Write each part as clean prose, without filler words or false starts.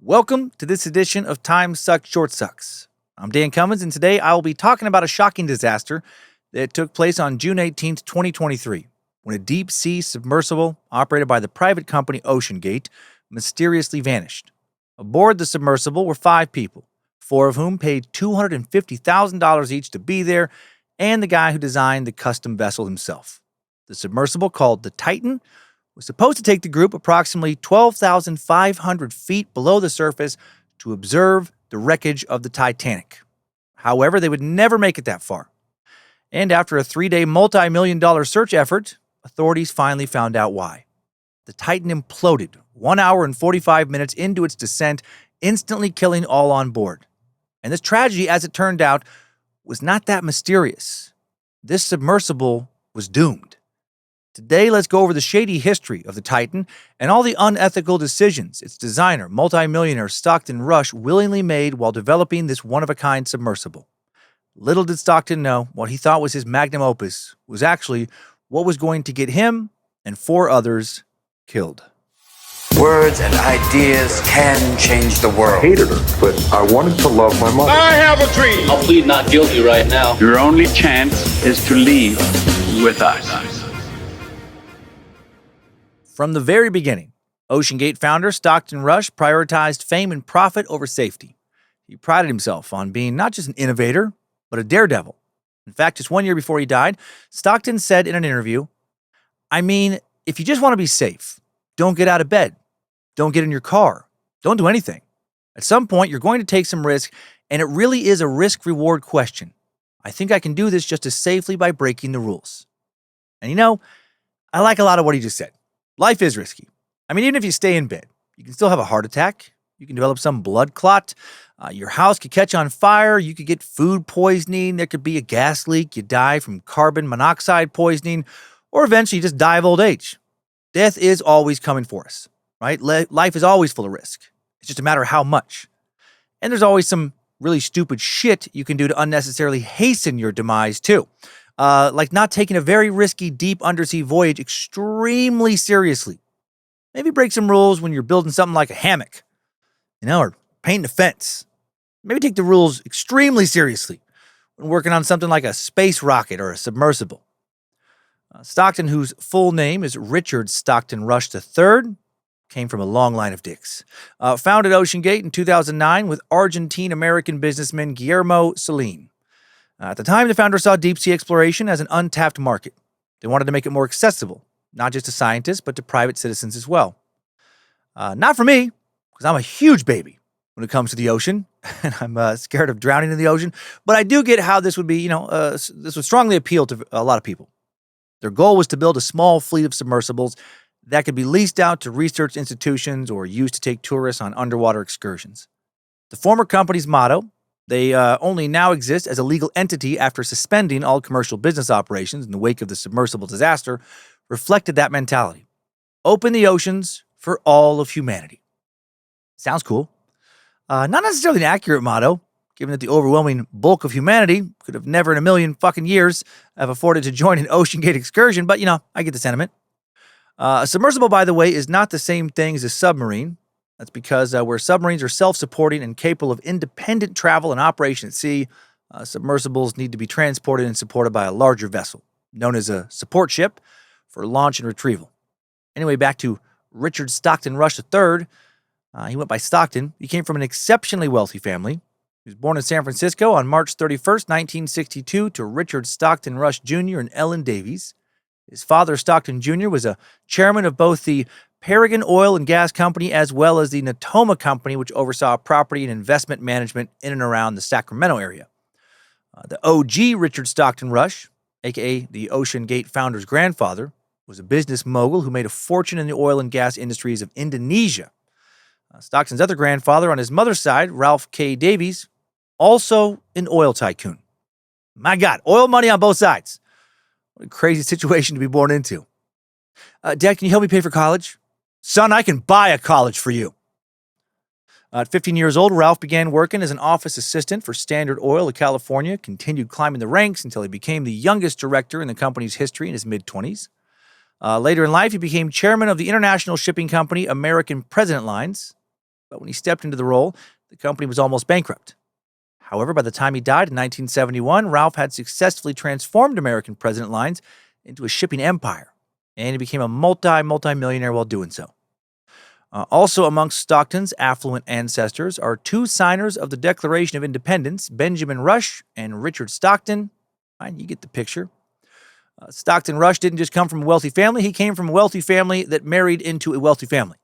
Welcome to this edition of Time Sucks Short Sucks. I'm Dan Cummins, and today I will be talking about a shocking disaster that took place on June 18th, 2023, when a deep-sea submersible operated by the private company Oceangate mysteriously vanished. Aboard the submersible were 5 people, 4 of whom paid $250,000 each to be there, and the guy who designed the custom vessel himself. The submersible, called the Titan, was supposed to take the group approximately 12,500 feet below the surface to observe the wreckage of the Titanic. However, they would never make it that far. And after a 3-day multi-million-dollar search effort, authorities finally found out why. The Titan imploded 1 hour and 45 minutes into its descent, instantly killing all on board. And this tragedy, as it turned out, was not that mysterious. This submersible was doomed. Today, let's go over the shady history of the Titan and all the unethical decisions its designer, multimillionaire Stockton Rush, willingly made while developing this one-of-a-kind submersible. Little did Stockton know what he thought was his magnum opus was actually what was going to get him and 4 others killed. Words and ideas can change the world. I hated her, but I wanted to love my mother. I have a dream. I'll plead not guilty right now. Your only chance is to leave with us. From the very beginning, Oceangate founder Stockton Rush prioritized fame and profit over safety. He prided himself on being not just an innovator, but a daredevil. In fact, just 1 year before he died, Stockton said in an interview, if you just want to be safe, don't get out of bed. Don't get in your car. Don't do anything. At some point, you're going to take some risk, and it really is a risk-reward question. I think I can do this just as safely by breaking the rules. And I like a lot of what he just said. Life is risky. Even if you stay in bed, you can still have a heart attack. You can develop some blood clot. Your house could catch on fire. You could get food poisoning. There could be a gas leak. You die from carbon monoxide poisoning, or eventually you just die of old age. Death is always coming for us, right? Life is always full of risk. It's just a matter of how much. And there's always some really stupid shit you can do to unnecessarily hasten your demise too. Like not taking a very risky deep undersea voyage extremely seriously. Maybe break some rules when you're building something like a hammock, or painting a fence. Maybe take the rules extremely seriously when working on something like a space rocket or a submersible. Stockton, whose full name is Richard Stockton Rush III, came from a long line of dicks. Founded Oceangate in 2009 with Argentine-American businessman Guillermo Celine. At the time, the founder saw deep-sea exploration as an untapped market. They wanted to make it more accessible, not just to scientists, but to private citizens as well. Not for me, because I'm a huge baby when it comes to the ocean, and I'm scared of drowning in the ocean. But I do get how this would be, this would strongly appeal to a lot of people. Their goal was to build a small fleet of submersibles that could be leased out to research institutions or used to take tourists on underwater excursions. The former company's motto, they only now exist as a legal entity after suspending all commercial business operations in the wake of the submersible disaster, reflected that mentality. Open the oceans for all of humanity. Sounds cool. Not necessarily an accurate motto, given that the overwhelming bulk of humanity could have never in a million fucking years have afforded to join an Oceangate excursion, but I get the sentiment. A submersible, by the way, is not the same thing as a submarine. That's because where submarines are self-supporting and capable of independent travel and operation at sea, submersibles need to be transported and supported by a larger vessel, known as a support ship, for launch and retrieval. Anyway, back to Richard Stockton Rush III. He went by Stockton. He came from an exceptionally wealthy family. He was born in San Francisco on March 31st, 1962, to Richard Stockton Rush Jr. and Ellen Davies. His father, Stockton Jr., was a chairman of both the Paragon Oil and Gas Company as well as the Natoma Company, which oversaw property and investment management in and around the Sacramento area. The OG Richard Stockton Rush, a.k.a. the Oceangate founder's grandfather, was a business mogul who made a fortune in the oil and gas industries of Indonesia. Stockton's other grandfather on his mother's side, Ralph K. Davies, also an oil tycoon. My God, oil money on both sides. What a crazy situation to be born into. Dad, can you help me pay for college? Son, I can buy a college for you. At 15 years old, Ralph began working as an office assistant for Standard Oil of California, continued climbing the ranks until he became the youngest director in the company's history in his mid-20s. Later in life, he became chairman of the international shipping company American President Lines. but when he stepped into the role, the company was almost bankrupt. However, by the time he died in 1971, Ralph had successfully transformed American President Lines into a shipping empire, and he became a multi-millionaire while doing so. Also amongst Stockton's affluent ancestors are two signers of the Declaration of Independence, Benjamin Rush and Richard Stockton. Fine, you get the picture. Stockton Rush didn't just come from a wealthy family. He came from a wealthy family that married into a wealthy family.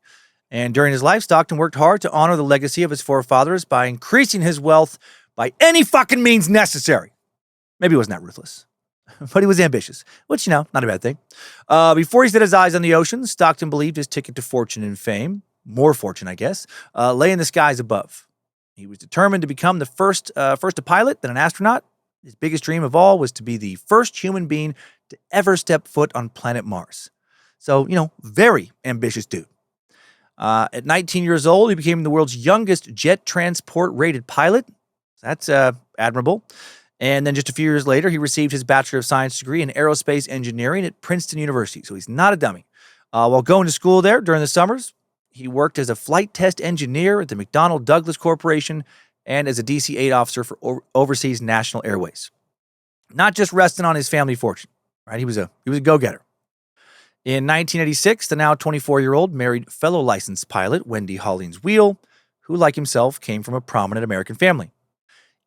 And during his life, Stockton worked hard to honor the legacy of his forefathers by increasing his wealth by any fucking means necessary. Maybe he wasn't that ruthless, but he was ambitious, which, not a bad thing. Before he set his eyes on the ocean, Stockton believed his ticket to fortune and fame, more fortune, I guess, lay in the skies above. He was determined to become the first a pilot, then an astronaut. His biggest dream of all was to be the first human being to ever step foot on planet Mars. So, very ambitious dude. At 19 years old, he became the world's youngest jet transport rated pilot. That's admirable. And then just a few years later, he received his Bachelor of Science degree in aerospace engineering at Princeton University. So he's not a dummy. While going to school there during the summers, he worked as a flight test engineer at the McDonnell Douglas Corporation and as a DC-8 officer for Overseas National Airways. Not just resting on his family fortune, right? He was a go-getter. In 1986, the now 24-year-old married fellow licensed pilot Wendy Hollings Wheel, who, like himself, came from a prominent American family.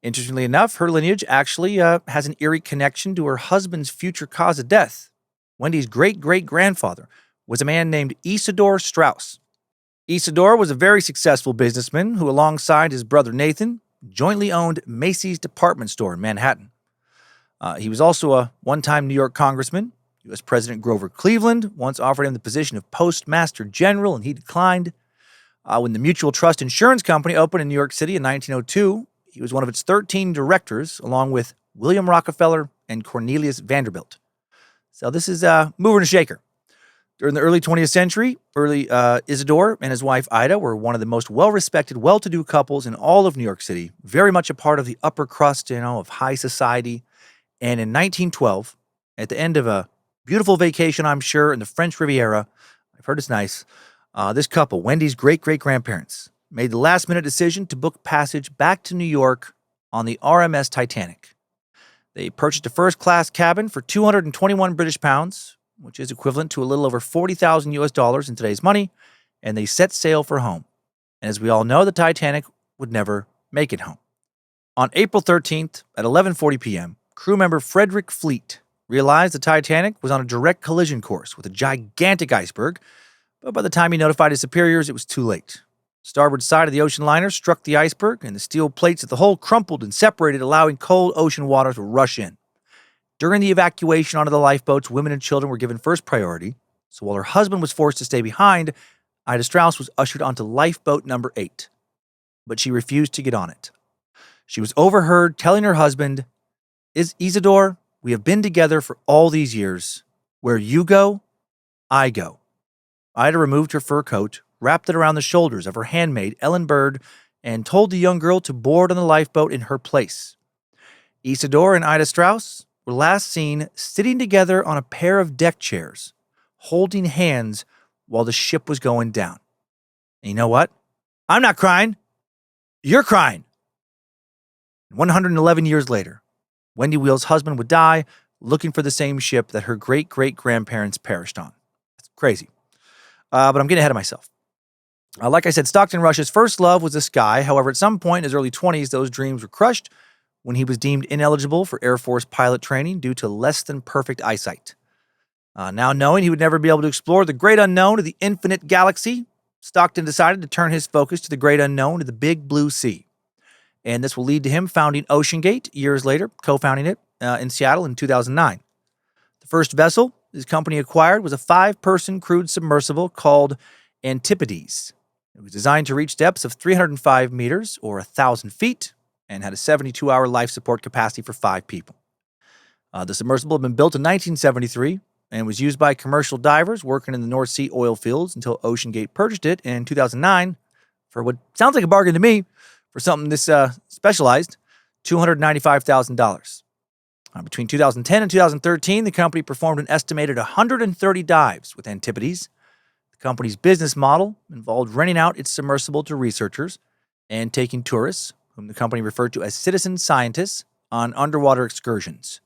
Interestingly enough, her lineage actually has an eerie connection to her husband's future cause of death. Wendy's great-great-grandfather was a man named Isidore Strauss. Isidore was a very successful businessman who, alongside his brother Nathan, jointly owned Macy's department store in Manhattan. He was also a one-time New York congressman. U.S. President Grover Cleveland once offered him the position of Postmaster General, and he declined. When the Mutual Trust Insurance Company opened in New York City in 1902, he was one of its 13 directors, along with William Rockefeller and Cornelius Vanderbilt. So this is a mover and a shaker. During the early 20th century, Isidore and his wife Ida were one of the most well-respected, well-to-do couples in all of New York City, very much a part of the upper crust, of high society. And in 1912, at the end of a beautiful vacation, I'm sure, in the French Riviera, I've heard it's nice, this couple, Wendy's great-great-grandparents, made the last-minute decision to book passage back to New York on the RMS Titanic. They purchased a first-class cabin for 221 British pounds, which is equivalent to a little over $40,000 US in today's money, and they set sail for home. And as we all know, the Titanic would never make it home. On April 13th at 11:40 p.m., crew member Frederick Fleet realized the Titanic was on a direct collision course with a gigantic iceberg, but by the time he notified his superiors, it was too late. Starboard side of the ocean liner struck the iceberg, and the steel plates of the hull crumpled and separated, allowing cold ocean water to rush in. During the evacuation onto the lifeboats, women and children were given first priority, so while her husband was forced to stay behind, Ida Strauss was ushered onto lifeboat number 8. But she refused to get on it. She was overheard telling her husband, Isidore, we have been together for all these years. Where you go, I go. Ida removed her fur coat, wrapped it around the shoulders of her handmaid, Ellen Bird, and told the young girl to board on the lifeboat in her place. Isidore and Ida Strauss were last seen sitting together on a pair of deck chairs, holding hands while the ship was going down. And you know what? I'm not crying. You're crying. 111 years later, Wendy Wheel's husband would die looking for the same ship that her great-great-grandparents perished on. That's crazy. But I'm getting ahead of myself. Like I said, Stockton Rush's first love was the sky. However, at some point in his early 20s, those dreams were crushed when he was deemed ineligible for Air Force pilot training due to less than perfect eyesight. Now knowing he would never be able to explore the great unknown of the infinite galaxy, Stockton decided to turn his focus to the great unknown of the big blue sea. And this will lead to him founding Oceangate years later, co-founding it in Seattle in 2009. The first vessel his company acquired was a 5-person crewed submersible called Antipodes. It was designed to reach depths of 305 meters or 1,000 feet and had a 72-hour life support capacity for 5 people. The submersible had been built in 1973 and was used by commercial divers working in the North Sea oil fields until Oceangate purchased it in 2009 for what sounds like a bargain to me for something this specialized, $295,000. Between 2010 and 2013, the company performed an estimated 130 dives with Antipodes. The company's business model involved renting out its submersible to researchers and taking tourists, whom the company referred to as citizen scientists, on underwater excursions.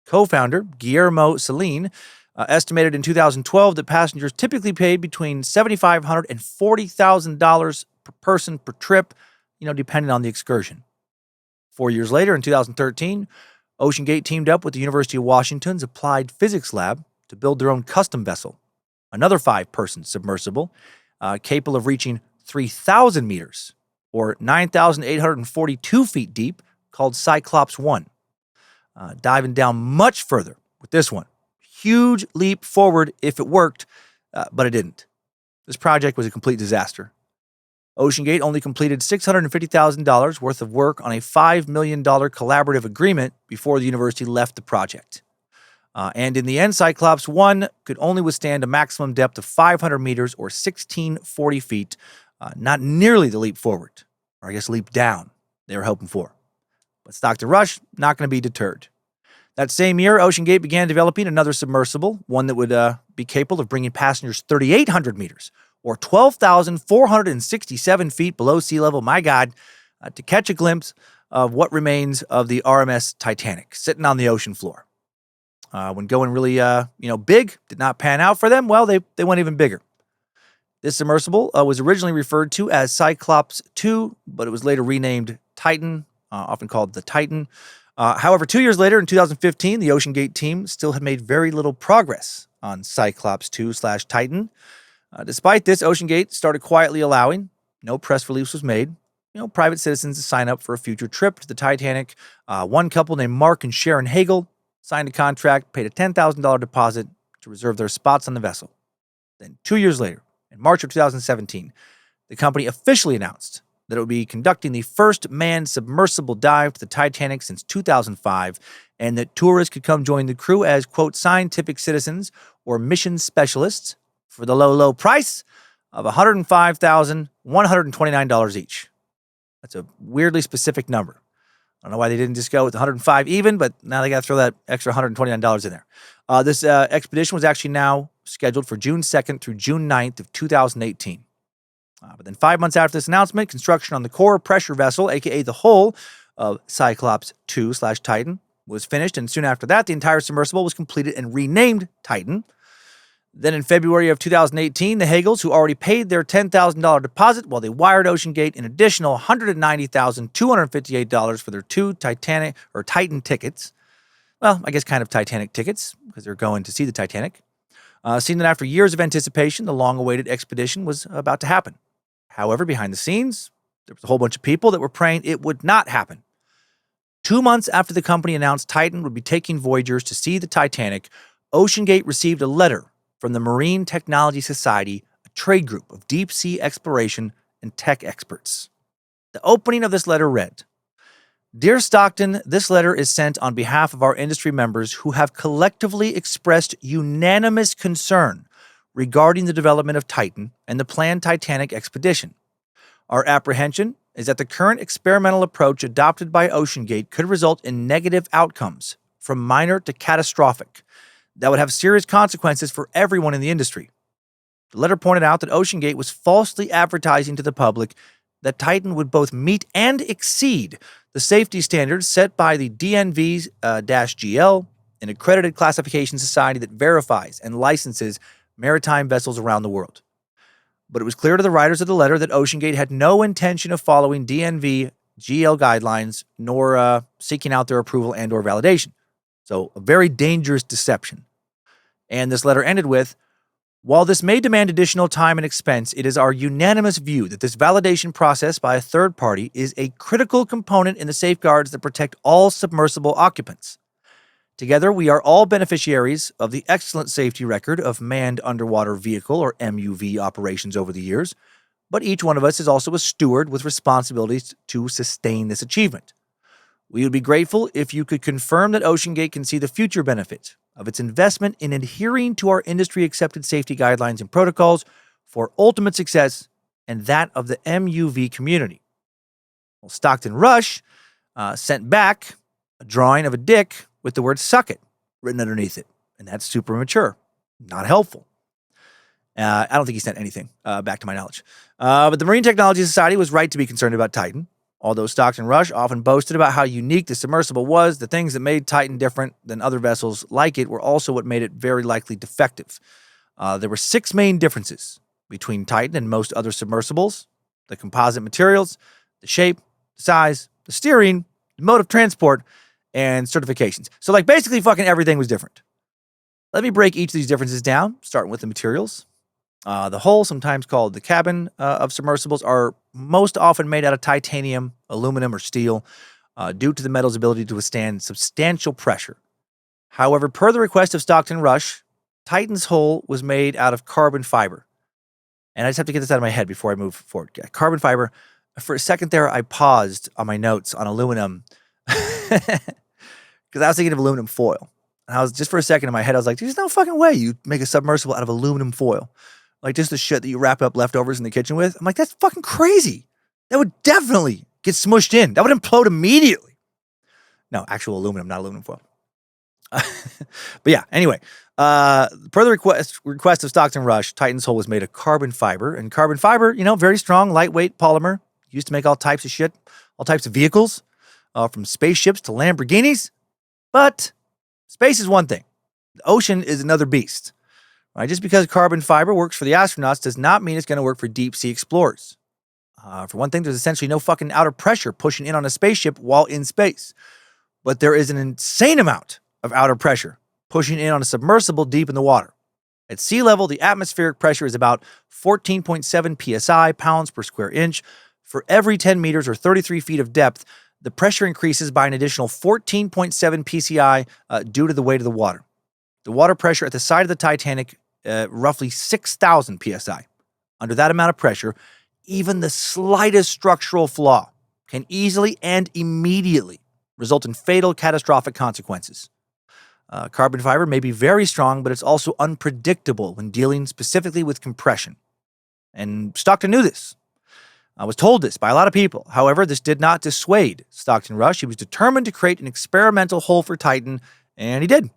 Co-founder Guillermo Celine estimated in 2012 that passengers typically paid between $7,500 and $40,000 per person per trip, depending on the excursion. 4 years later, in 2013, Oceangate teamed up with the University of Washington's Applied Physics Lab to build their own custom vessel, another 5-person submersible, capable of reaching 3,000 meters, or 9,842 feet deep, called Cyclops 1. Diving down much further with this one. Huge leap forward if it worked, but it didn't. This project was a complete disaster. Oceangate only completed $650,000 worth of work on a $5 million collaborative agreement before the university left the project. And in the end, Cyclops 1 could only withstand a maximum depth of 500 meters or 1,640 feet, not nearly the leap forward, or I guess leap down they were hoping for. But Stockton Rush, not going to be deterred. That same year, Oceangate began developing another submersible, one that would be capable of bringing passengers 3,800 meters, or 12,467 feet below sea level, my God, to catch a glimpse of what remains of the RMS Titanic sitting on the ocean floor. When going really, big did not pan out for them, well, they went even bigger. This submersible was originally referred to as Cyclops 2, but it was later renamed Titan, often called the Titan. However, 2 years later, in 2015, the Oceangate team still had made very little progress on Cyclops 2/Titan. Despite this, Oceangate started quietly allowing, no press release was made, private citizens to sign up for a future trip to the Titanic. One couple named Mark and Sharon Hagel signed a contract, paid a $10,000 deposit to reserve their spots on the vessel. Then 2 years later, in March of 2017, the company officially announced that it would be conducting the first manned submersible dive to the Titanic since 2005, and that tourists could come join the crew as, quote, scientific citizens or mission specialists for the low, low price of $105,129 each. That's a weirdly specific number. I don't know why they didn't just go with 105 even, but now they got to throw that extra $129 in there. This expedition was actually now scheduled for June 2nd through June 9th of 2018. But then 5 months after this announcement, construction on the core pressure vessel, a.k.a. the hull of Cyclops 2/Titan, was finished, and soon after that, the entire submersible was completed and renamed Titan. Then in February of 2018, the Hagels, who already paid their $10,000 deposit, well, they wired Oceangate an additional $190,258 for their 2 Titan tickets. Well, I guess kind of Titanic tickets, because they're going to see the Titanic. Seeing that after years of anticipation, the long-awaited expedition was about to happen. However, behind the scenes, there was a whole bunch of people that were praying it would not happen. 2 months after the company announced Titan would be taking voyagers to see the Titanic, Oceangate received a letter from the Marine Technology Society, a trade group of deep-sea exploration and tech experts. The opening of this letter read, "Dear Stockton, this letter is sent on behalf of our industry members who have collectively expressed unanimous concern regarding the development of Titan and the planned Titanic expedition. Our apprehension is that the current experimental approach adopted by Oceangate could result in negative outcomes, from minor to catastrophic, that would have serious consequences for everyone in the industry." The letter pointed out that Oceangate was falsely advertising to the public that Titan would both meet and exceed the safety standards set by the DNV-GL, an accredited classification society that verifies and licenses maritime vessels around the world. But it was clear to the writers of the letter that Oceangate had no intention of following DNV-GL guidelines, nor seeking out their approval and or validation. So a very dangerous deception. And this letter ended with, "While this may demand additional time and expense, it is our unanimous view that this validation process by a third party is a critical component in the safeguards that protect all submersible occupants. Together, we are all beneficiaries of the excellent safety record of manned underwater vehicle, or MUV, operations over the years, but each one of us is also a steward with responsibilities to sustain this achievement. We would be grateful if you could confirm that Oceangate can see the future benefit of its investment in adhering to our industry-accepted safety guidelines and protocols for ultimate success and that of the MUV community." Well, Stockton Rush sent back a drawing of a dick with the word "suck it" written underneath it, and that's super mature, not helpful. I don't think he sent anything, back to my knowledge. But the Marine Technology Society was right to be concerned about Titan. Although Stockton Rush often boasted about how unique the submersible was, the things that made Titan different than other vessels like it were also what made it very likely defective. There were 6 main differences between Titan and most other submersibles: the composite materials, the shape, the size, the steering, the mode of transport, and certifications. So, like, basically fucking everything was different. Let me break each of these differences down, starting with the materials. The hull, sometimes called the cabin of submersibles, are most often made out of titanium, aluminum, or steel, due to the metal's ability to withstand substantial pressure. However, per the request of Stockton Rush, Titan's hull was made out of carbon fiber. And I just have to get this out of my head before I move forward. Yeah, carbon fiber. For a second there, I paused on my notes on aluminum because I was thinking of aluminum foil. And I was just for a second in my head, I was like, there's no fucking way you make a submersible out of aluminum foil. Like just the shit that you wrap up leftovers in the kitchen with. I'm like, that's fucking crazy. That would definitely get smushed in. That would implode immediately. No, actual aluminum, not aluminum foil. But yeah, anyway, per the request of Stockton Rush, Titan's hull was made of carbon fiber. And carbon fiber, very strong, lightweight polymer, used to make all types of shit, all types of vehicles, from spaceships to Lamborghinis. But space is one thing. The ocean is another beast. Right? Just because carbon fiber works for the astronauts does not mean it's going to work for deep sea explorers. For one thing, there's essentially no fucking outer pressure pushing in on a spaceship while in space. But there is an insane amount of outer pressure pushing in on a submersible deep in the water. At sea level, the atmospheric pressure is about 14.7 psi, pounds per square inch. For every 10 meters or 33 feet of depth, the pressure increases by an additional 14.7 psi due to the weight of the water. The water pressure at the side of the Titanic, roughly 6,000 psi. Under that amount of pressure, even the slightest structural flaw can easily and immediately result in fatal, catastrophic consequences. Carbon fiber may be very strong, but it's also unpredictable when dealing specifically with compression. And Stockton knew this. I was told this by a lot of people. However, this did not dissuade Stockton Rush. He was determined to create an experimental hull for Titan, and he did.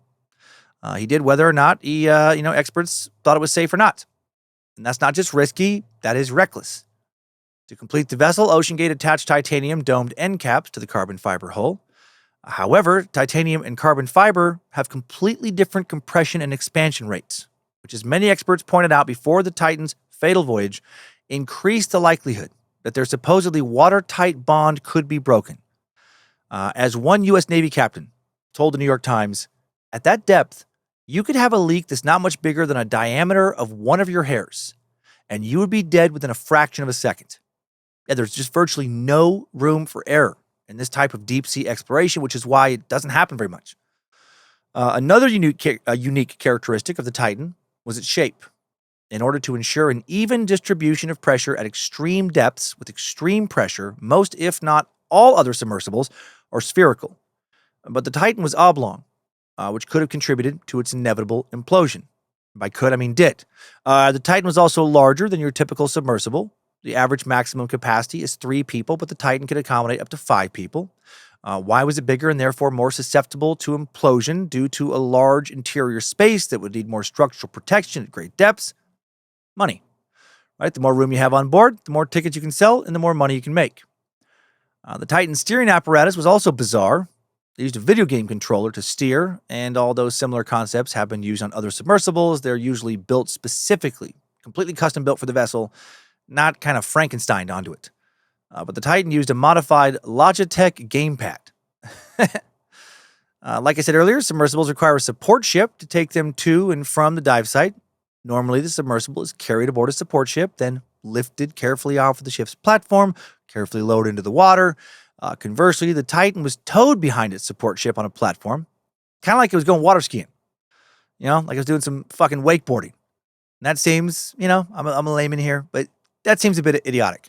He did whether or not experts thought it was safe or not. And that's not just risky, that is reckless. To complete the vessel, Oceangate attached titanium domed end caps to the carbon fiber hull. However, titanium and carbon fiber have completely different compression and expansion rates, which, as many experts pointed out before the Titan's fatal voyage, increased the likelihood that their supposedly watertight bond could be broken. As one U.S. Navy captain told the New York Times, at that depth, you could have a leak that's not much bigger than a diameter of one of your hairs, and you would be dead within a fraction of a second. Yeah, there's just virtually no room for error in this type of deep-sea exploration, which is why it doesn't happen very much. Another unique characteristic of the Titan was its shape. In order to ensure an even distribution of pressure at extreme depths with extreme pressure, most, if not all other submersibles are spherical. But the Titan was oblong, which could have contributed to its inevitable implosion. By could, I mean did. The Titan was also larger than your typical submersible. The average maximum capacity is 3 people, but the Titan could accommodate up to 5 people. Why was it bigger and therefore more susceptible to implosion due to a large interior space that would need more structural protection at great depths? Money. Right? The more room you have on board, the more tickets you can sell, and the more money you can make. The Titan's steering apparatus was also bizarre. They used a video game controller to steer, and although similar concepts have been used on other submersibles, they're usually built specifically, completely custom built for the vessel, not kind of Frankensteined onto it. But the Titan used a modified Logitech gamepad. Like I said earlier, submersibles require a support ship to take them to and from the dive site. Normally, the submersible is carried aboard a support ship, then lifted carefully off of the ship's platform, carefully lowered into the water. Conversely, the Titan was towed behind its support ship on a platform, kind of like it was going water skiing. Like it was doing some fucking wakeboarding. And that seems, I'm a layman here, but that seems a bit idiotic.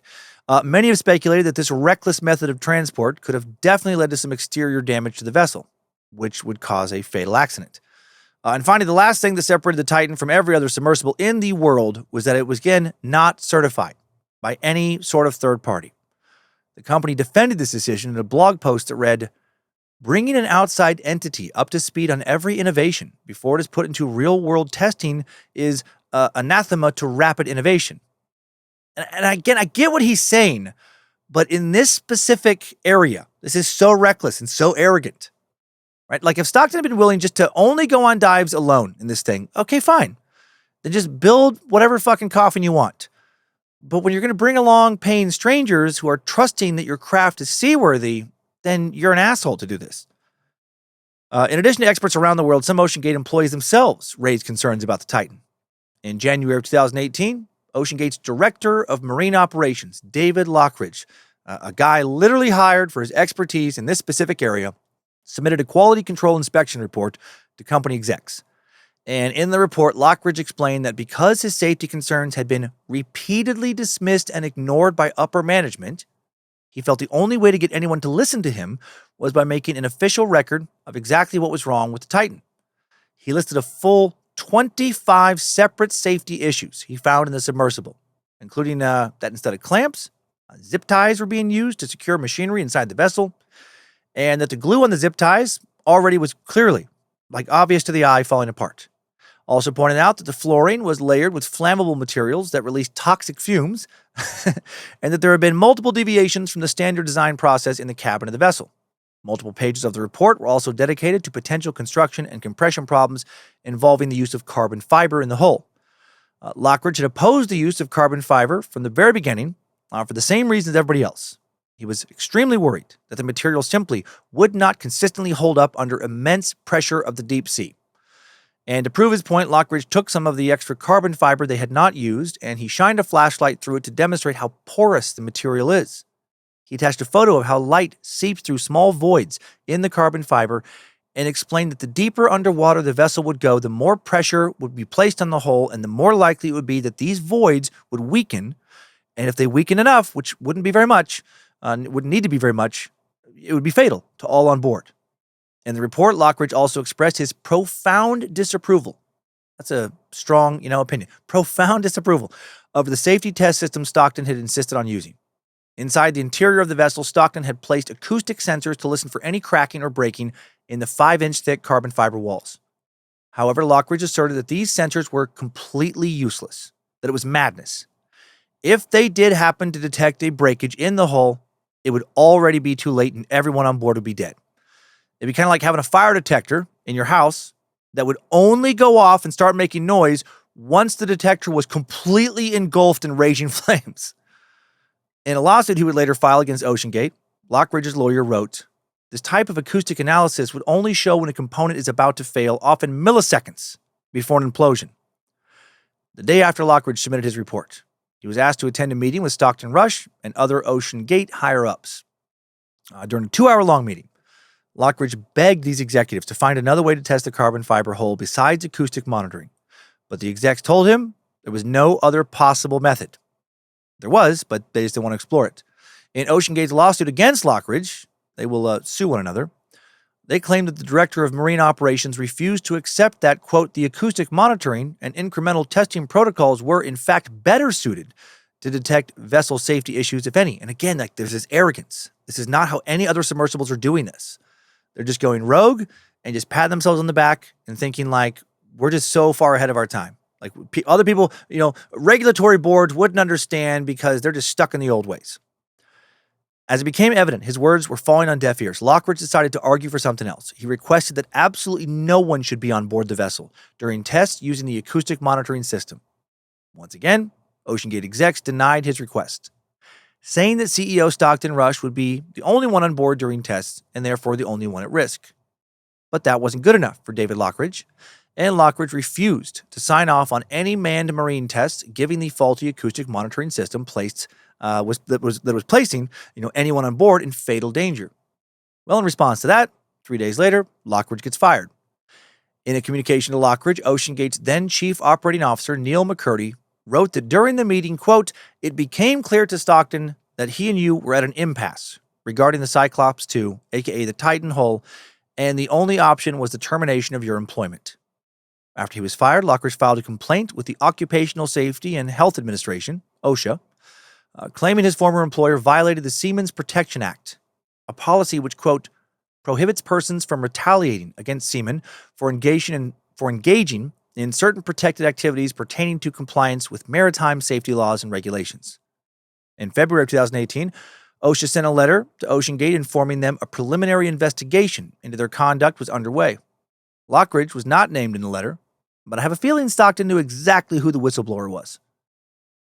Many have speculated that this reckless method of transport could have definitely led to some exterior damage to the vessel, which would cause a fatal accident. And finally, the last thing that separated the Titan from every other submersible in the world was that it was, again, not certified by any sort of third party. The company defended this decision in a blog post that read, "Bringing an outside entity up to speed on every innovation before it is put into real-world testing is anathema to rapid innovation. And again, I get what he's saying, but in this specific area, this is so reckless and so arrogant, right? Like if Stockton had been willing just to only go on dives alone in this thing, okay, fine. Then just build whatever fucking coffin you want. But when you're going to bring along paying strangers who are trusting that your craft is seaworthy, then you're an asshole to do this. In addition to experts around the world, some Oceangate employees themselves raised concerns about the Titan. In January of 2018, Oceangate's director of marine operations, David Lockridge, a guy literally hired for his expertise in this specific area, submitted a quality control inspection report to company execs. And in the report, Lockridge explained that because his safety concerns had been repeatedly dismissed and ignored by upper management, he felt the only way to get anyone to listen to him was by making an official record of exactly what was wrong with the Titan. He listed a full 25 separate safety issues he found in the submersible, including that instead of clamps, zip ties were being used to secure machinery inside the vessel, and that the glue on the zip ties already was clearly, obvious to the eye, falling apart. Also pointed out that the flooring was layered with flammable materials that released toxic fumes, and that there had been multiple deviations from the standard design process in the cabin of the vessel. Multiple pages of the report were also dedicated to potential construction and compression problems involving the use of carbon fiber in the hull. Lockridge had opposed the use of carbon fiber from the very beginning for the same reasons as everybody else. He was extremely worried that the material simply would not consistently hold up under immense pressure of the deep sea. And to prove his point, Lockridge took some of the extra carbon fiber they had not used, and he shined a flashlight through it to demonstrate how porous the material is. He attached a photo of how light seeps through small voids in the carbon fiber and explained that the deeper underwater the vessel would go, the more pressure would be placed on the hull, and the more likely it would be that these voids would weaken. And if they weaken enough, which wouldn't be very much, wouldn't need to be very much, it would be fatal to all on board. In the report, Lockridge also expressed his profound disapproval. That's a strong, opinion. Profound disapproval of the safety test system Stockton had insisted on using. Inside the interior of the vessel, Stockton had placed acoustic sensors to listen for any cracking or breaking in the 5-inch thick carbon fiber walls. However, Lockridge asserted that these sensors were completely useless, that it was madness. If they did happen to detect a breakage in the hull, it would already be too late and everyone on board would be dead. It'd be kind of like having a fire detector in your house that would only go off and start making noise once the detector was completely engulfed in raging flames. In a lawsuit he would later file against Oceangate, Lockridge's lawyer wrote, "This type of acoustic analysis would only show when a component is about to fail, often milliseconds before an implosion." The day after Lockridge submitted his report, he was asked to attend a meeting with Stockton Rush and other Oceangate higher-ups. During a 2-hour-long meeting, Lockridge begged these executives to find another way to test the carbon fiber hull besides acoustic monitoring. But the execs told him there was no other possible method. There was, but they just didn't want to explore it. In Oceangate's lawsuit against Lockridge, they will sue one another. They claimed that the director of marine operations refused to accept that, quote, the acoustic monitoring and incremental testing protocols were, in fact, better suited to detect vessel safety issues, if any. And again, there's this arrogance. This is not how any other submersibles are doing this. They're just going rogue and just patting themselves on the back and thinking we're just so far ahead of our time. Other people, regulatory boards wouldn't understand because they're just stuck in the old ways. As it became evident his words were falling on deaf ears, Lockridge decided to argue for something else. He requested that absolutely no one should be on board the vessel during tests using the acoustic monitoring system. Once again, Oceangate execs denied his request, saying that CEO Stockton Rush would be the only one on board during tests and therefore the only one at risk. But that wasn't good enough for David Lockridge, and Lockridge refused to sign off on any manned marine tests, giving the faulty acoustic monitoring system that was placing anyone on board in fatal danger. Well, in response to that, 3 days later, Lockridge gets fired. In a communication to Lockridge, Oceangate's then chief operating officer, Neil McCurdy, wrote that during the meeting, quote, "It became clear to Stockton that he and you were at an impasse regarding the Cyclops II, aka the Titan hull, and the only option was the termination of your employment." After he was fired, Lockridge filed a complaint with the Occupational Safety and Health Administration, OSHA, claiming his former employer violated the Seamen's Protection Act, a policy which, quote, "prohibits persons from retaliating against seamen for engaging in certain protected activities pertaining to compliance with maritime safety laws and regulations. In February of 2018, OSHA sent a letter to Oceangate informing them a preliminary investigation into their conduct was underway. Lockridge was not named in the letter, but I have a feeling Stockton knew exactly who the whistleblower was.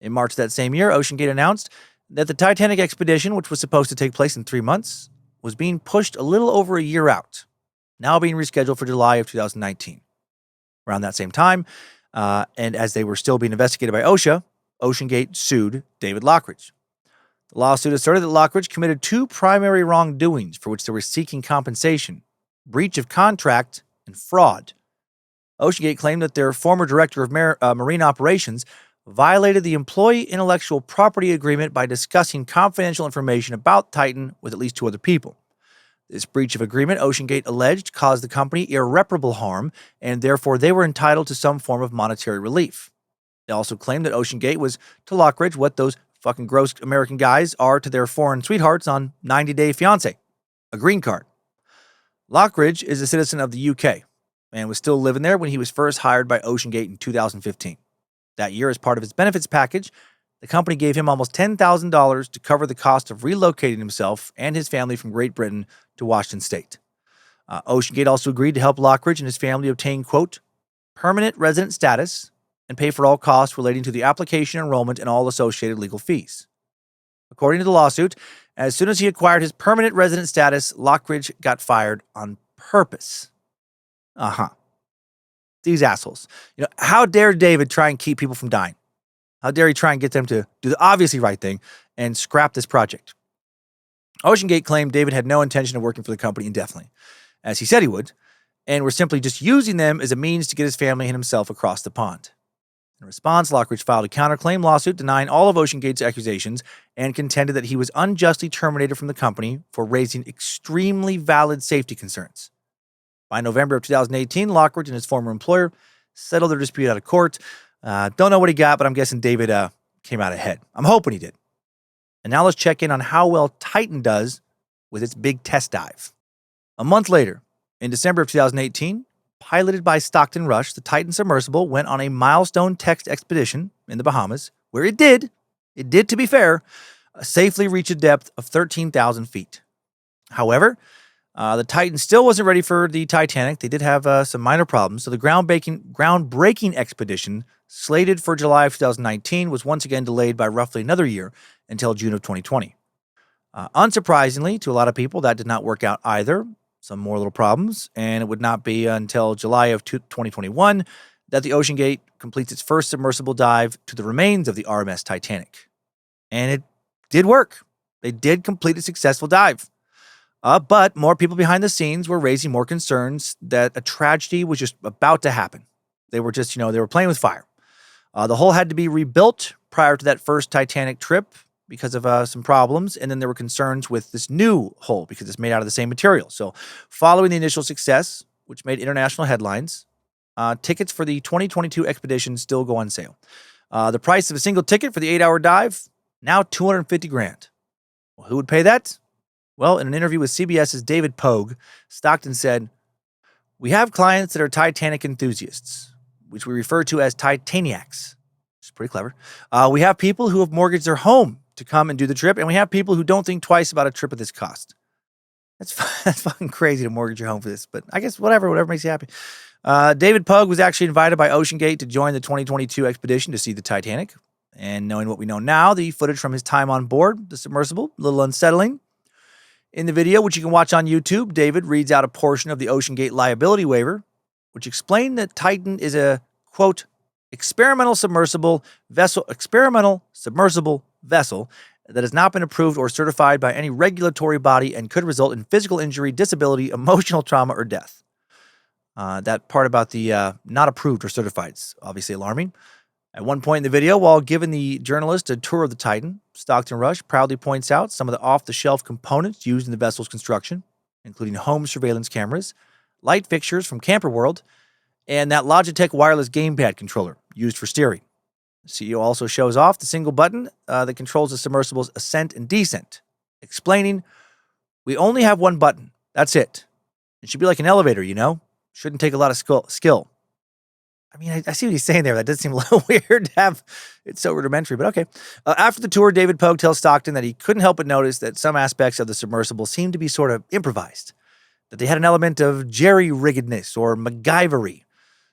In March that same year, Oceangate announced that the Titanic expedition, which was supposed to take place in 3 months, was being pushed a little over a year out, now being rescheduled for July of 2019. Around that same time, and as they were still being investigated by OSHA, Oceangate sued David Lockridge. The lawsuit asserted that Lockridge committed 2 primary wrongdoings for which they were seeking compensation: breach of contract and fraud. Oceangate claimed that their former director of marine operations violated the employee intellectual property agreement by discussing confidential information about Titan with at least 2 other people. This breach of agreement, Oceangate alleged, caused the company irreparable harm, and therefore they were entitled to some form of monetary relief. They also claimed that Oceangate was to Lockridge what those fucking gross American guys are to their foreign sweethearts on 90-Day Fiancé, a green card. Lockridge is a citizen of the UK and was still living there when he was first hired by Oceangate in 2015. That year, as part of his benefits package, the company gave him almost $10,000 to cover the cost of relocating himself and his family from Great Britain to Washington State. Oceangate also agreed to help Lockridge and his family obtain, quote, permanent resident status and pay for all costs relating to the application, enrollment, and all associated legal fees. According to the lawsuit, as soon as he acquired his permanent resident status, Lockridge got fired on purpose. These assholes. How dare David try and keep people from dying? How dare he try and get them to do the obviously right thing and scrap this project? Oceangate claimed David had no intention of working for the company indefinitely, as he said he would, and were simply just using them as a means to get his family and himself across the pond. In response, Lockridge filed a counterclaim lawsuit denying all of Oceangate's accusations and contended that he was unjustly terminated from the company for raising extremely valid safety concerns. By November of 2018, Lockridge and his former employer settled their dispute out of court. Don't know what he got, but I'm guessing David came out ahead. I'm hoping he did. And now let's check in on how well Titan does with its big test dive. A month later, in December of 2018, piloted by Stockton Rush, the Titan submersible went on a milestone test expedition in the Bahamas, where it did, to be fair, safely reach a depth of 13,000 feet. However, the Titan still wasn't ready for the Titanic. They did have some minor problems, so the groundbreaking expedition, slated for July of 2019, was once again delayed by roughly another year until June of 2020. Unsurprisingly, to a lot of people, that did not work out either. Some more little problems, and it would not be until July of 2021 that the Oceangate completes its first submersible dive to the remains of the RMS Titanic. And it did work. They did complete a successful dive. But more people behind the scenes were raising more concerns that a tragedy was just about to happen. They were just, they were playing with fire. The hull had to be rebuilt prior to that first Titanic trip because of some problems. And then there were concerns with this new hull because it's made out of the same material. So following the initial success, which made international headlines, tickets for the 2022 expedition still go on sale. The price of a single ticket for the 8-hour dive, now $250,000. Well, who would pay that? Well, in an interview with CBS's David Pogue, Stockton said, "We have clients that are Titanic enthusiasts, which we refer to as Titaniacs." Which is pretty clever. We have people who have mortgaged their home to come and do the trip, and we have people who don't think twice about a trip of this cost. That's fucking crazy to mortgage your home for this, but I guess whatever makes you happy. David Pogue was actually invited by Oceangate to join the 2022 expedition to see the Titanic. And knowing what we know now, the footage from his time on board the submersible, a little unsettling. In the video, which you can watch on YouTube, David reads out a portion of the Oceangate liability waiver, which explained that Titan is a, quote, experimental submersible vessel that has not been approved or certified by any regulatory body and could result in physical injury, disability, emotional trauma, or death. That part about the not approved or certified is obviously alarming. At one point in the video, while giving the journalist a tour of the Titan, Stockton Rush proudly points out some of the off-the-shelf components used in the vessel's construction, including home surveillance cameras, light fixtures from Camper World, and that Logitech wireless gamepad controller used for steering. The CEO also shows off the single button that controls the submersible's ascent and descent, explaining, "We only have one button. That's it. It should be like an elevator, Shouldn't take a lot of skill." I mean, I see what he's saying there. That does seem a little weird to have it so rudimentary, but okay. After the tour, David Pogue tells Stockton that he couldn't help but notice that some aspects of the submersible seemed to be sort of improvised, that they had an element of jerry-riggedness or MacGyvery.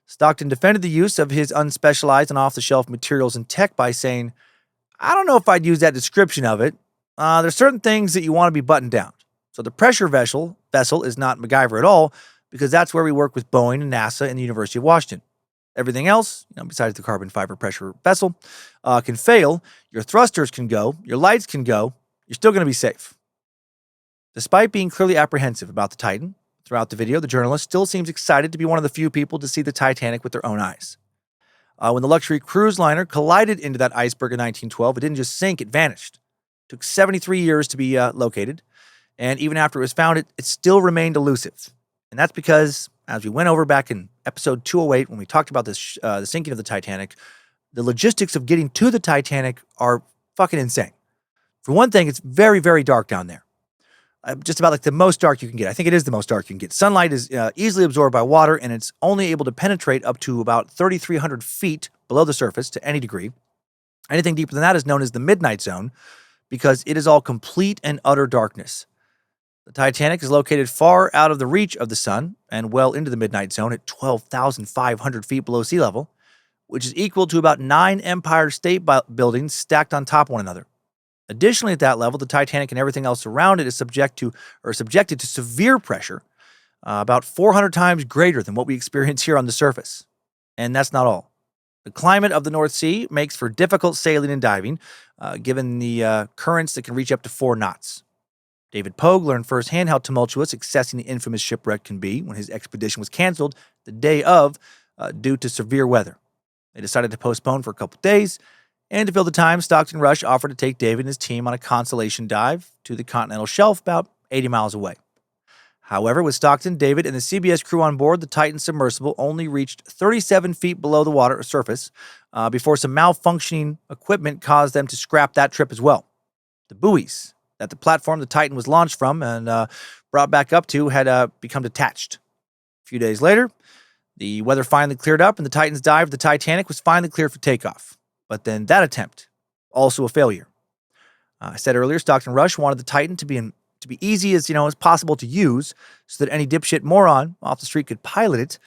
Stockton defended the use of his unspecialized and off-the-shelf materials and tech by saying, I don't know if I'd use that description of it. There's certain things that you want to be buttoned down. So the pressure vessel is not MacGyver at all, because that's where we work with Boeing and NASA and the University of Washington. Everything else, besides the carbon fiber pressure vessel, can fail. Your thrusters can go. Your lights can go. You're still going to be safe. Despite being clearly apprehensive about the Titan, throughout the video, the journalist still seems excited to be one of the few people to see the Titanic with their own eyes. When the luxury cruise liner collided into that iceberg in 1912, it didn't just sink, it vanished. It took 73 years to be located, and even after it was found, it still remained elusive. And that's because, as we went over back in episode 208, when we talked about this, the sinking of the Titanic, the logistics of getting to the Titanic are fucking insane. For one thing, it's very, very dark down there. Just about like the most dark you can get. I think it is the most dark you can get. Sunlight is easily absorbed by water, and it's only able to penetrate up to about 3,300 feet below the surface to any degree. Anything deeper than that is known as the midnight zone, because it is all complete and utter darkness. The Titanic is located far out of the reach of the sun and well into the midnight zone at 12,500 feet below sea level, which is equal to about 9 Empire State Buildings stacked on top of one another. Additionally, at that level, the Titanic and everything else around it is subjected to severe pressure, about 400 times greater than what we experience here on the surface. And that's not all. The climate of the North Sea makes for difficult sailing and diving, given the currents that can reach up to 4 knots. David Pogue learned firsthand how tumultuous accessing the infamous shipwreck can be when his expedition was canceled the day of due to severe weather. They decided to postpone for a couple days, and to fill the time, Stockton Rush offered to take David and his team on a consolation dive to the continental shelf about 80 miles away. However, with Stockton, David, and the CBS crew on board, the Titan submersible only reached 37 feet below the water surface before some malfunctioning equipment caused them to scrap that trip as well. The buoys that the platform the Titan was launched from and brought back up to had become detached. A few days later, the weather finally cleared up, and the Titan's dive of the Titanic was finally cleared for takeoff. But then that attempt, also a failure. I said earlier, Stockton Rush wanted the Titan to be easy as possible to use, so that any dipshit moron off the street could pilot it.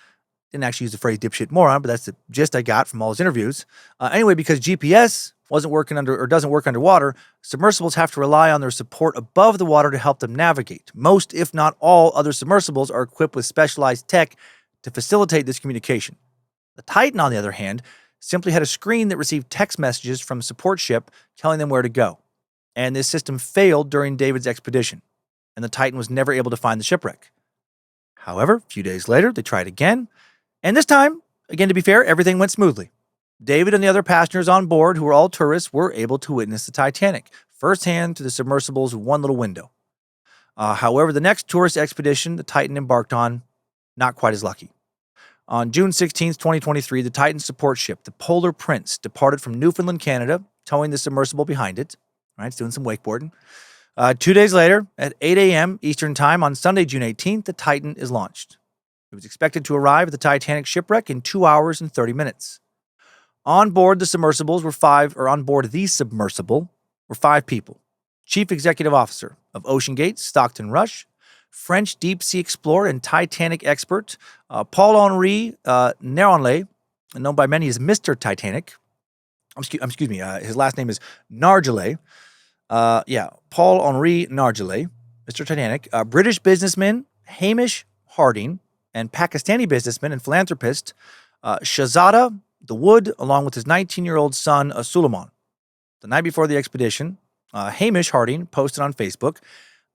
Didn't actually use the phrase dipshit moron, but that's the gist I got from all his interviews. Anyway, because GPS doesn't work underwater, submersibles have to rely on their support above the water to help them navigate. Most, if not all, other submersibles are equipped with specialized tech to facilitate this communication. The Titan, on the other hand, simply had a screen that received text messages from a support ship telling them where to go. And this system failed during David's expedition, and the Titan was never able to find the shipwreck. However, a few days later, they tried again, and this time, again to be fair, everything went smoothly. David and the other passengers on board, who were all tourists, were able to witness the Titanic firsthand through the submersible's one little window. However, the next tourist expedition the Titan embarked on, not quite as lucky. On June 16, 2023, the Titan support ship, the Polar Prince, departed from Newfoundland, Canada, towing the submersible behind it. Right, it's doing some wakeboarding. 2 days later, at 8 a.m. Eastern Time on Sunday, June 18th, the Titan is launched. It was expected to arrive at the Titanic shipwreck in 2 hours and 30 minutes. On board the submersible were 5 people. Chief Executive Officer of Oceangate, Stockton Rush, French deep-sea explorer and Titanic expert, Paul-Henri Néronlet, known by many as Mr. Titanic. Excuse me, his last name is Nargeolet. Paul-Henri Nargeolet, Mr. Titanic. British businessman Hamish Harding, and Pakistani businessman and philanthropist Shahzada Dawood, along with his 19-year-old son Suleiman. The night before the expedition, Hamish Harding posted on Facebook,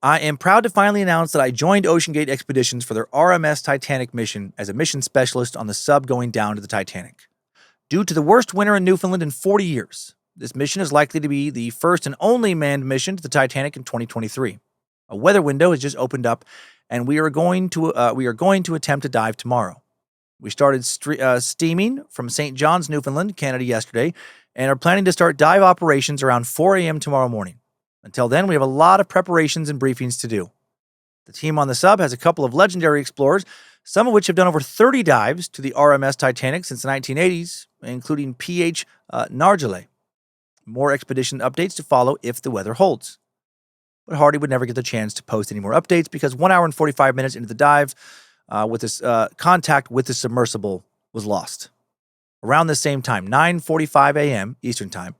"I am proud to finally announce that I joined Oceangate Expeditions for their RMS Titanic mission as a mission specialist on the sub going down to the Titanic. Due to the worst winter in Newfoundland in 40 years, this mission is likely to be the first and only manned mission to the Titanic in 2023. A weather window has just opened up, and we are going to attempt to dive tomorrow. We started steaming from St. John's, Newfoundland, Canada yesterday, and are planning to start dive operations around 4 a.m. tomorrow morning. Until then, we have a lot of preparations and briefings to do. The team on the sub has a couple of legendary explorers some of which have done over 30 dives to the RMS Titanic since the 1980s, including PH Nargile. More expedition updates to follow if the weather holds. But Hardy would never get the chance to post any more updates because 1 hour and 45 minutes into the dive, with this contact with the submersible was lost. Around the same time, 9:45 a.m. Eastern Time,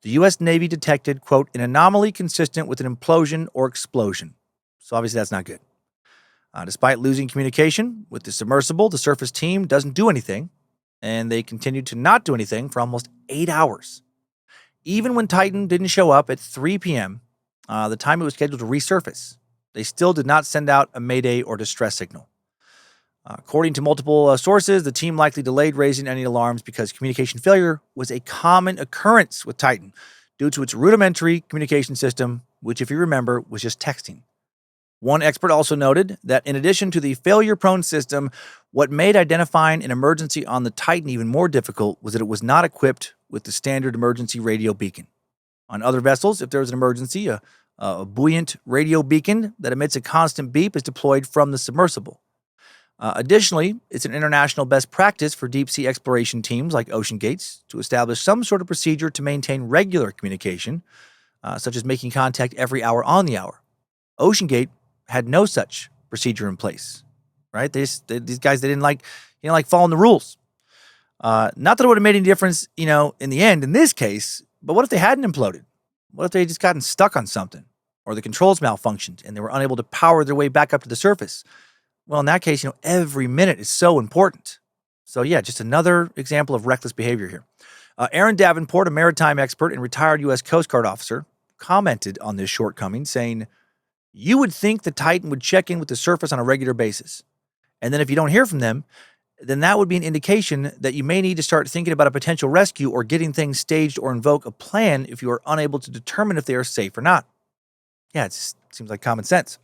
the U.S. Navy detected, quote, an anomaly consistent with an implosion or explosion. So obviously that's not good. Despite losing communication with the submersible, the surface team doesn't do anything, and they continued to not do anything for almost 8 hours. Even when Titan didn't show up at 3 p.m., the time it was scheduled to resurface, they still did not send out a mayday or distress signal. According to multiple sources, the team likely delayed raising any alarms because communication failure was a common occurrence with Titan due to its rudimentary communication system, which, if you remember, was just texting. One expert also noted that in addition to the failure-prone system, what made identifying an emergency on the Titan even more difficult was that it was not equipped with the standard emergency radio beacon. On other vessels, if there was an emergency, a buoyant radio beacon that emits a constant beep is deployed from the submersible. Additionally, it's an international best practice for deep-sea exploration teams like Oceangate to establish some sort of procedure to maintain regular communication, such as making contact every hour on the hour. Oceangate had no such procedure in place, right? These guys, they didn't like following the rules. Not that it would have made any difference, in the end, in this case, but what if they hadn't imploded? What if they had just gotten stuck on something, or the controls malfunctioned and they were unable to power their way back up to the surface? Well, in that case, every minute is so important. So yeah, just another example of reckless behavior here. Aaron Davenport, a maritime expert and retired U.S. Coast Guard officer, commented on this shortcoming, saying, "You would think the Titan would check in with the surface on a regular basis. And then if you don't hear from them, then that would be an indication that you may need to start thinking about a potential rescue or getting things staged or invoke a plan if you are unable to determine if they are safe or not." Yeah, it seems like common sense.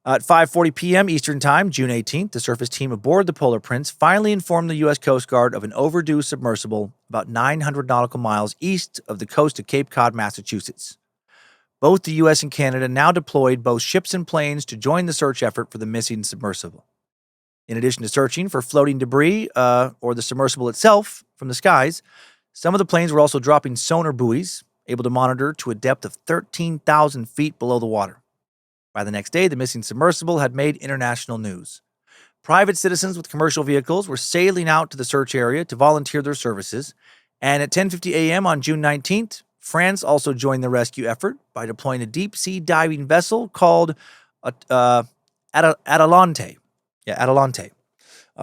At 5:40 p.m. Eastern Time, June 18th, the surface team aboard the Polar Prince finally informed the U.S. Coast Guard of an overdue submersible about 900 nautical miles east of the coast of Cape Cod, Massachusetts. Both the U.S. and Canada now deployed both ships and planes to join the search effort for the missing submersible. In addition to searching for floating debris or the submersible itself from the skies, some of the planes were also dropping sonar buoys, able to monitor to a depth of 13,000 feet below the water. By the next day, the missing submersible had made international news. Private citizens with commercial vehicles were sailing out to the search area to volunteer their services, and at 10:50 a.m. on June 19th, France also joined the rescue effort by deploying a deep-sea diving vessel called Atalante. Atalante.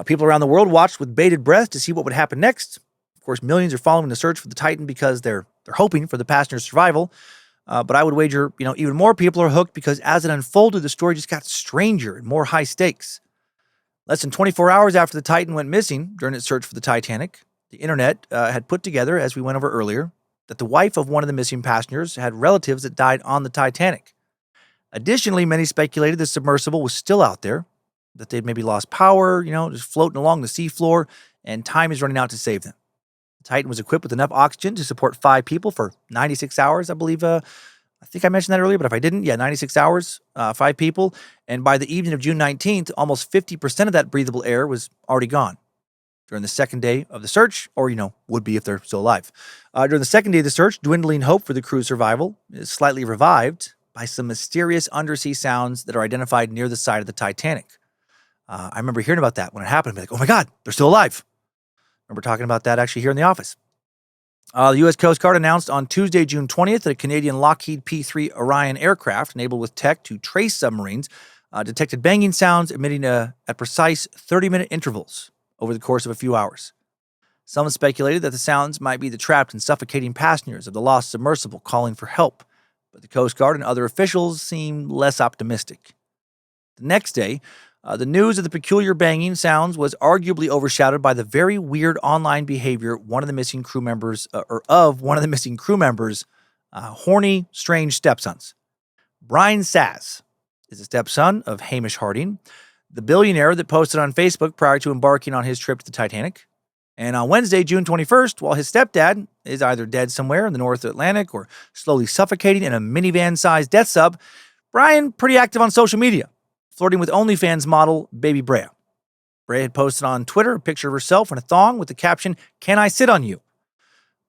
People around the world watched with bated breath to see what would happen next. Of course, millions are following the search for the Titan because they're hoping for the passenger's survival. But I would wager, even more people are hooked because as it unfolded, the story just got stranger and more high stakes. Less than 24 hours after the Titan went missing during its search for the Titanic, the internet had put together, as we went over earlier, that the wife of one of the missing passengers had relatives that died on the Titanic. Additionally, many speculated the submersible was still out there, that they'd maybe lost power, just floating along the seafloor, and time is running out to save them. The Titan was equipped with enough oxygen to support 5 people for 96 hours, I believe. I think I mentioned that earlier, but if I didn't, 96 hours, 5 people. And by the evening of June 19th, almost 50% of that breathable air was already gone. During the second day of the search, or, would be if they're still alive. During the second day of the search, dwindling hope for the crew's survival is slightly revived by some mysterious undersea sounds that are identified near the side of the Titanic. I remember hearing about that when it happened. I'd be like, oh my God, they're still alive. I remember talking about that actually here in the office. The U.S. Coast Guard announced on Tuesday, June 20th, that a Canadian Lockheed P-3 Orion aircraft enabled with tech to trace submarines detected banging sounds emitting at precise 30-minute intervals over the course of a few hours. Some speculated that the sounds might be the trapped and suffocating passengers of the lost submersible calling for help, but the Coast Guard and other officials seemed less optimistic. The next day, the news of the peculiar banging sounds was arguably overshadowed by the very weird online behavior of one of the missing crew members' horny, strange stepsons. Brian Sass is a stepson of Hamish Harding, the billionaire that posted on Facebook prior to embarking on his trip to the Titanic. And on Wednesday, June 21st, while his stepdad is either dead somewhere in the North Atlantic or slowly suffocating in a minivan-sized death sub, Brian pretty active on social media, flirting with OnlyFans model Baby Brea. Bray had posted on Twitter a picture of herself in a thong with the caption, "Can I sit on you?"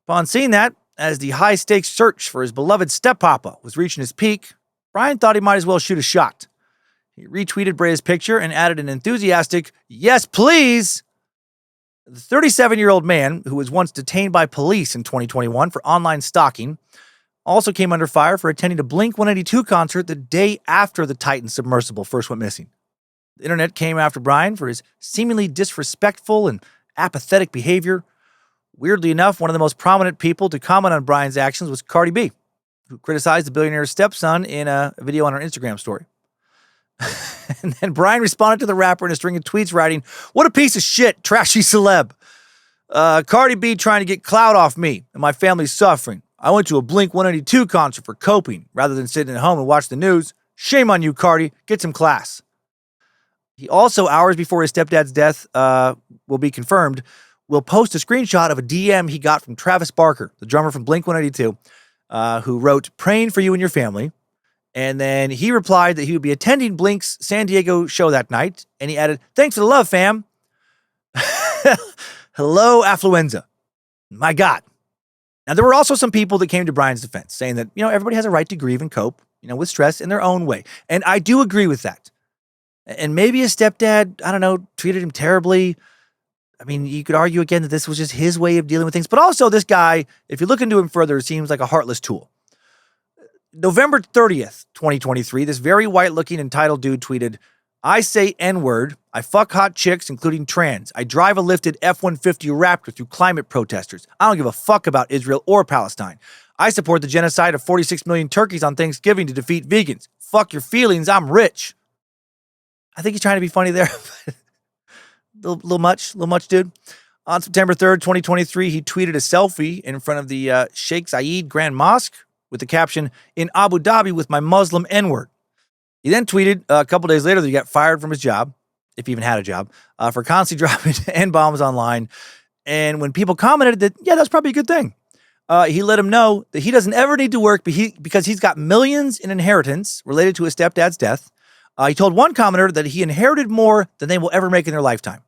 Upon seeing that, as the high-stakes search for his beloved step-papa was reaching its peak, Brian thought he might as well shoot a shot. He retweeted Bray's picture and added an enthusiastic, "Yes, please!" The 37-year-old man, who was once detained by police in 2021 for online stalking, also came under fire for attending a Blink-182 concert the day after the Titan submersible first went missing. The internet came after Brian for his seemingly disrespectful and apathetic behavior. Weirdly enough, one of the most prominent people to comment on Brian's actions was Cardi B, who criticized the billionaire's stepson in a video on her Instagram story. And then Brian responded to the rapper in a string of tweets writing, "What a piece of shit, trashy celeb. Cardi B trying to get clout off me, and my family's suffering. I went to a Blink-182 concert for coping rather than sitting at home and watch the news. Shame on you, Cardi. Get some class." He also, hours before his stepdad's death will be confirmed, will post a screenshot of a DM he got from Travis Barker, the drummer from Blink-182, who wrote, "Praying for you and your family." And then he replied that he would be attending Blink's San Diego show that night. And he added, "Thanks for the love, fam." Hello, affluenza. My God. Now, there were also some people that came to Brian's defense, saying that, everybody has a right to grieve and cope, with stress in their own way. And I do agree with that. And maybe his stepdad, I don't know, treated him terribly. I mean, you could argue again that this was just his way of dealing with things. But also this guy, if you look into him further, seems like a heartless tool. November 30th, 2023, this very white-looking entitled dude tweeted, "I say N-word. I fuck hot chicks, including trans. I drive a lifted F-150 Raptor through climate protesters. I don't give a fuck about Israel or Palestine. I support the genocide of 46 million turkeys on Thanksgiving to defeat vegans. Fuck your feelings. I'm rich." I think he's trying to be funny there. little much, dude. On September 3rd, 2023, he tweeted a selfie in front of the Sheikh Zayed Grand Mosque with the caption, "In Abu Dhabi with my Muslim N-word." He then tweeted a couple days later that he got fired from his job, if he even had a job, for constantly dropping N-bombs online. And when people commented that, yeah, that's probably a good thing, he let him know that he doesn't ever need to work because he's got millions in inheritance related to his stepdad's death. He told one commenter that he inherited more than they will ever make in their lifetime.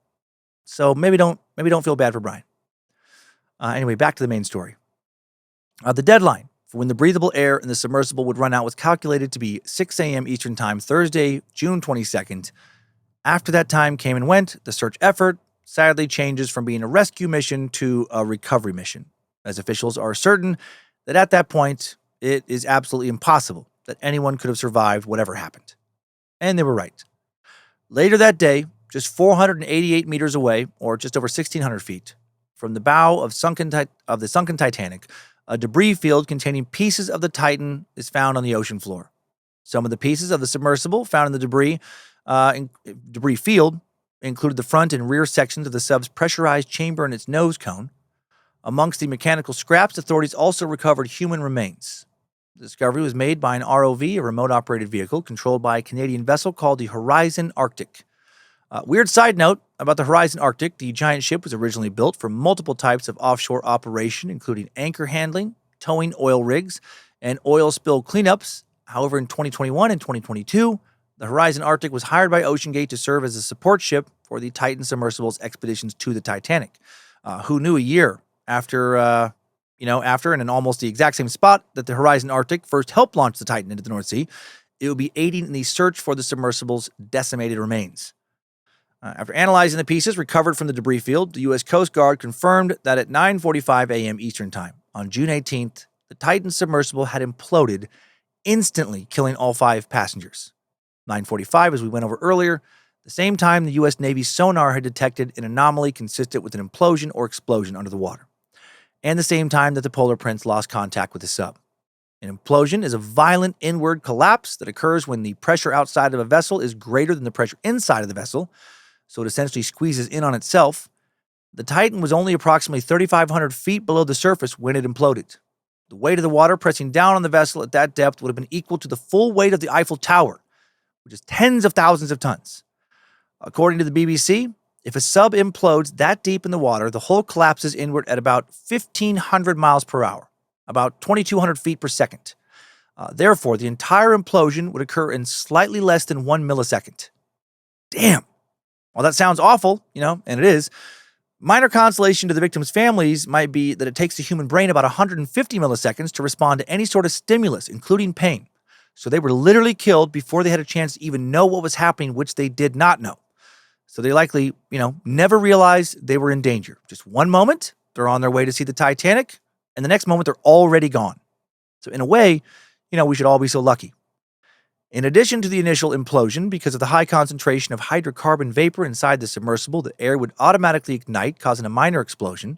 So maybe don't feel bad for Brian. Anyway, back to the main story. The deadline for when the breathable air in the submersible would run out was calculated to be 6 a.m. Eastern Time, Thursday, June 22nd. After that time came and went, the search effort sadly changes from being a rescue mission to a recovery mission, as officials are certain that at that point, it is absolutely impossible that anyone could have survived whatever happened. And they were right. Later that day, just 488 meters away, or just over 1,600 feet, from the bow of the sunken Titanic, a debris field containing pieces of the Titan is found on the ocean floor. Some of the pieces of the submersible found in the debris field included the front and rear sections of the sub's pressurized chamber and its nose cone. Amongst the mechanical scraps, authorities also recovered human remains. The discovery was made by an ROV, a remote-operated vehicle, controlled by a Canadian vessel called the Horizon Arctic. Weird side note about the Horizon Arctic, the giant ship was originally built for multiple types of offshore operation, including anchor handling, towing oil rigs, and oil spill cleanups. However, in 2021 and 2022, the Horizon Arctic was hired by Oceangate to serve as a support ship for the Titan submersible's expeditions to the Titanic. Who knew a year after and in almost the exact same spot that the Horizon Arctic first helped launch the Titan into the North Sea, it would be aiding in the search for the submersible's decimated remains. After analyzing the pieces recovered from the debris field, the U.S. Coast Guard confirmed that at 9:45 a.m. Eastern Time on June 18th, the Titan submersible had imploded, instantly killing all 5 passengers. 9:45, as we went over earlier, the same time the U.S. Navy sonar had detected an anomaly consistent with an implosion or explosion under the water, and the same time that the Polar Prince lost contact with the sub. An implosion is a violent inward collapse that occurs when the pressure outside of a vessel is greater than the pressure inside of the vessel, so it essentially squeezes in on itself. The Titan was only approximately 3,500 feet below the surface when it imploded. The weight of the water pressing down on the vessel at that depth would have been equal to the full weight of the Eiffel Tower, which is tens of thousands of tons. According to the BBC, if a sub implodes that deep in the water, the hull collapses inward at about 1,500 miles per hour, about 2,200 feet per second. Therefore, the entire implosion would occur in slightly less than 1 millisecond. Damn! While that sounds awful, and it is, minor consolation to the victims' families might be that it takes the human brain about 150 milliseconds to respond to any sort of stimulus, including pain. So they were literally killed before they had a chance to even know what was happening, which they did not know. So they likely, never realized they were in danger. Just one moment, they're on their way to see the Titanic, and the next moment, they're already gone. So in a way, we should all be so lucky. In addition to the initial implosion, because of the high concentration of hydrocarbon vapor inside the submersible, the air would automatically ignite, causing a minor explosion.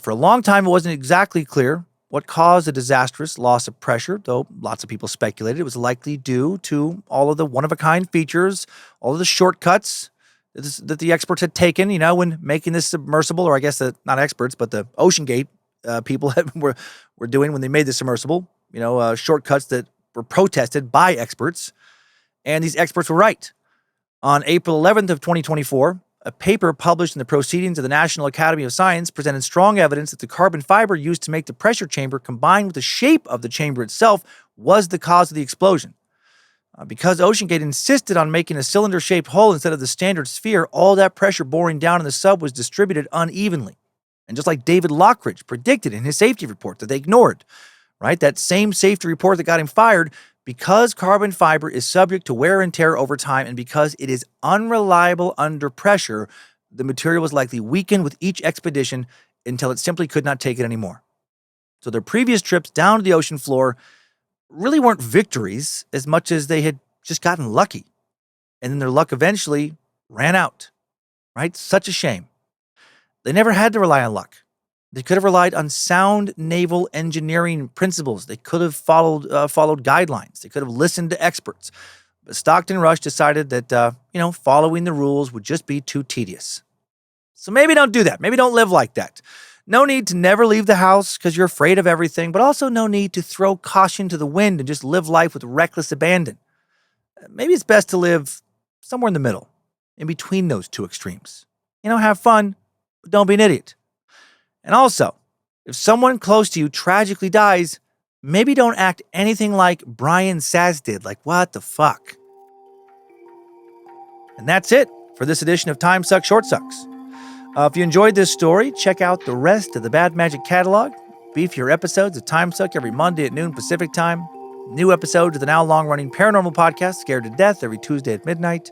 For a long time, it wasn't exactly clear what caused the disastrous loss of pressure, though lots of people speculated it was likely due to all of the one-of-a-kind features, all of the shortcuts that the experts had taken, when making this submersible, or I guess not experts, but the Oceangate people were doing when they made the submersible, shortcuts that were protested by experts, and these experts were right. On April 11th of 2024, a paper published in the Proceedings of the National Academy of Science presented strong evidence that the carbon fiber used to make the pressure chamber combined with the shape of the chamber itself was the cause of the explosion. Because Oceangate insisted on making a cylinder-shaped hole instead of the standard sphere, all that pressure boring down in the sub was distributed unevenly. And just like David Lockridge predicted in his safety report that they ignored, right? That same safety report that got him fired, because carbon fiber is subject to wear and tear over time and because it is unreliable under pressure, the material was likely weakened with each expedition until it simply could not take it anymore. So their previous trips down to the ocean floor really weren't victories as much as they had just gotten lucky. And then their luck eventually ran out, right? Such a shame. They never had to rely on luck. They could have relied on sound naval engineering principles. They could have followed guidelines. They could have listened to experts. But Stockton Rush decided that, following the rules would just be too tedious. So maybe don't do that. Maybe don't live like that. No need to never leave the house because you're afraid of everything, but also no need to throw caution to the wind and just live life with reckless abandon. Maybe it's best to live somewhere in the middle, in between those two extremes. Have fun, but don't be an idiot. And also, if someone close to you tragically dies, maybe don't act anything like Brian Sass did. Like, what the fuck? And that's it for this edition of Time Sucks, Short Sucks. If you enjoyed this story, check out the rest of the Bad Magic catalog. Beefier episodes of Time Suck every Monday at noon Pacific time. New episodes of the now long-running paranormal podcast, Scared to Death, every Tuesday at midnight.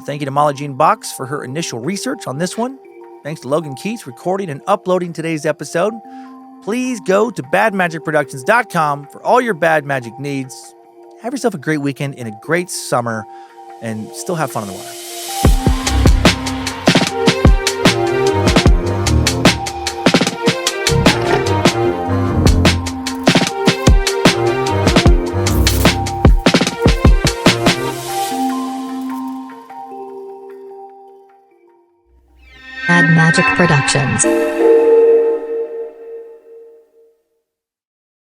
Thank you to Molly Jean Box for her initial research on this one. Thanks to Logan Keith recording and uploading today's episode. Please go to badmagicproductions.com for all your bad magic needs. Have yourself a great weekend and a great summer, and still have fun in the water. Bad Magic Productions.